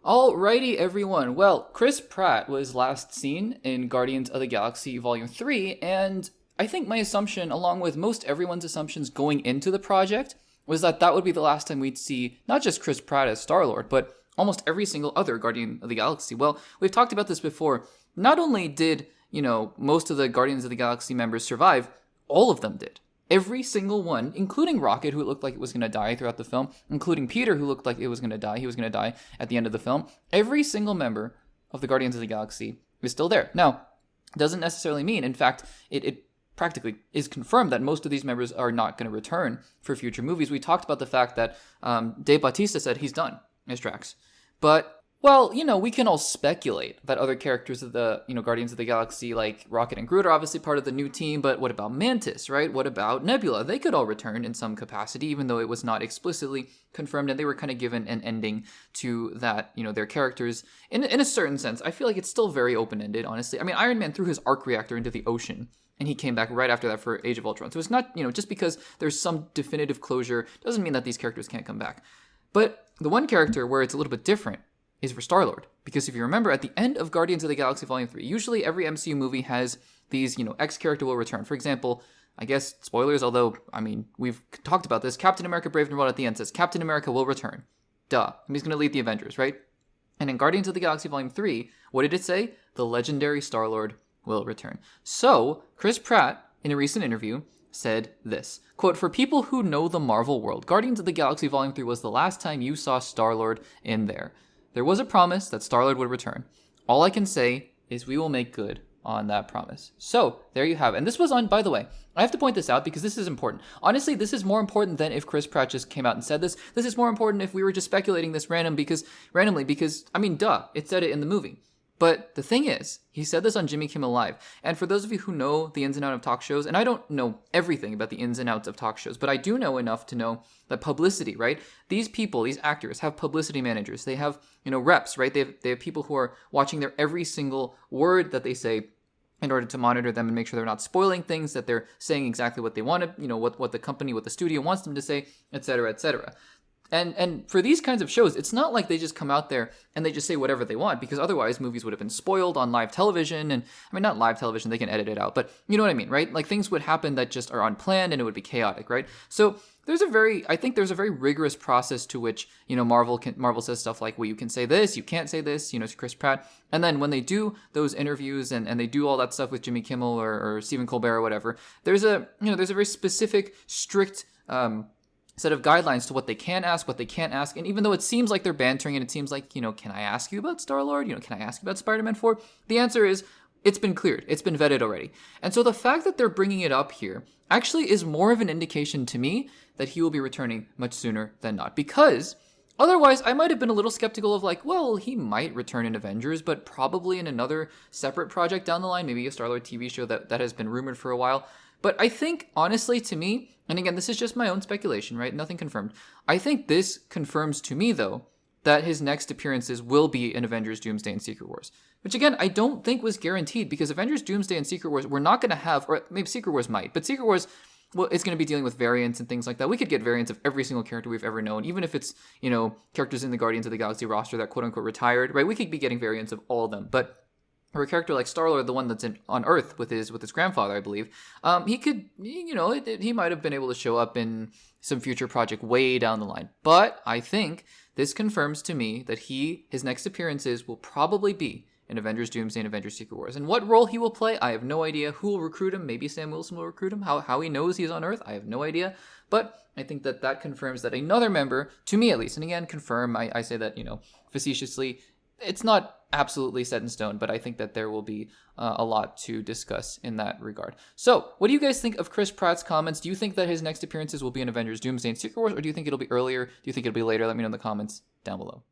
Alrighty, everyone. Well, Chris Pratt was last seen in Guardians of the Galaxy Volume 3, and I think my assumption, along with most everyone's assumptions going into the project, was that that would be the last time we'd see not just Chris Pratt as Star-Lord, but almost every single other Guardian of the Galaxy. Well, we've talked about this before. Not only did, most of the Guardians of the Galaxy members survive, all of them did. Every single one, including Rocket, who looked like it was going to die throughout the film, including Peter, who looked like it was going to die. He was going to die at the end of the film. Every single member of the Guardians of the Galaxy is still there. Now, it doesn't necessarily mean, in fact, it practically is confirmed that most of these members are not going to return for future movies. We talked about the fact that Dave Bautista said he's done as Drax. But, well, we can all speculate that other characters of the, Guardians of the Galaxy, like Rocket and Groot, are obviously part of the new team, but what about Mantis, right? What about Nebula? They could all return in some capacity, even though it was not explicitly confirmed, and they were kind of given an ending to that, their characters. In a certain sense, I feel like it's still very open-ended, honestly. I mean, Iron Man threw his arc reactor into the ocean, and he came back right after that for Age of Ultron. So it's not, just because there's some definitive closure doesn't mean that these characters can't come back. But the one character where it's a little bit different is for Star-Lord. Because if you remember, at the end of Guardians of the Galaxy Volume 3, usually every MCU movie has these, X character will return. For example, I guess, spoilers, although, we've talked about this, Captain America Brave New World at the end says, Captain America will return. Duh. He's going to lead the Avengers, right? And in Guardians of the Galaxy Volume 3, what did it say? The legendary Star-Lord will return. So, Chris Pratt, in a recent interview, said this, quote, "For people who know the Marvel world, Guardians of the Galaxy Volume 3 was the last time you saw Star-Lord in there. There was a promise that Star-Lord would return. All I can say is we will make good on that promise." So, there you have it. And this was on, by the way, I have to point this out because this is important. Honestly, this is more important than if Chris Pratt just came out and said this. This is more important if we were just speculating this randomly because, duh, it said it in the movie. But the thing is, he said this on Jimmy Kimmel Live. And for those of you who know the ins and outs of talk shows, and I don't know everything about the ins and outs of talk shows, but I do know enough to know that publicity, right? These people, these actors have publicity managers. They have, reps, right? They have people who are watching their every single word that they say in order to monitor them and make sure they're not spoiling things, that they're saying exactly what they want to, what the company, what the studio wants them to say, etc., etc. And for these kinds of shows, it's not like they just come out there and they just say whatever they want, because otherwise movies would have been spoiled on live television. And not live television, they can edit it out, but you know what I mean, right? Like things would happen that just are unplanned and it would be chaotic, right? So I think there's a very rigorous process to which, Marvel says stuff like, well, you can say this, you can't say this, to Chris Pratt. And then when they do those interviews and they do all that stuff with Jimmy Kimmel or Stephen Colbert or whatever, there's a very specific, strict, set of guidelines to what they can ask, what they can't ask. And even though it seems like they're bantering and it seems like, can I ask you about Star-Lord? Can I ask you about Spider-Man 4? The answer is, it's been cleared. It's been vetted already. And so the fact that they're bringing it up here actually is more of an indication to me that he will be returning much sooner than not. Because otherwise, I might have been a little skeptical of like, well, he might return in Avengers, but probably in another separate project down the line, maybe a Star-Lord TV show that has been rumored for a while. But I think, honestly, to me, and again, this is just my own speculation, right? Nothing confirmed. I think this confirms to me, though, that his next appearances will be in Avengers, Doomsday, and Secret Wars. Which, again, I don't think was guaranteed, because Avengers, Doomsday, and Secret Wars, we're not going to have, or maybe Secret Wars might, but Secret Wars, well, it's going to be dealing with variants and things like that. We could get variants of every single character we've ever known, even if it's, characters in the Guardians of the Galaxy roster that quote-unquote retired, right? We could be getting variants of all of them, but or a character like Star-Lord, the one that's on Earth with his grandfather, I believe, he could, he might have been able to show up in some future project way down the line. But I think this confirms to me that his next appearances will probably be in Avengers Doomsday and Avengers Secret Wars. And what role he will play, I have no idea. Who will recruit him? Maybe Sam Wilson will recruit him. How he knows he's on Earth, I have no idea. But I think that confirms that another member, to me at least, and again, confirm, I say that, facetiously, it's not absolutely set in stone, but I think that there will be a lot to discuss in that regard. So, what do you guys think of Chris Pratt's comments? Do you think that his next appearances will be in Avengers Doomsday and Secret Wars, or do you think it'll be earlier? Do you think it'll be later? Let me know in the comments down below.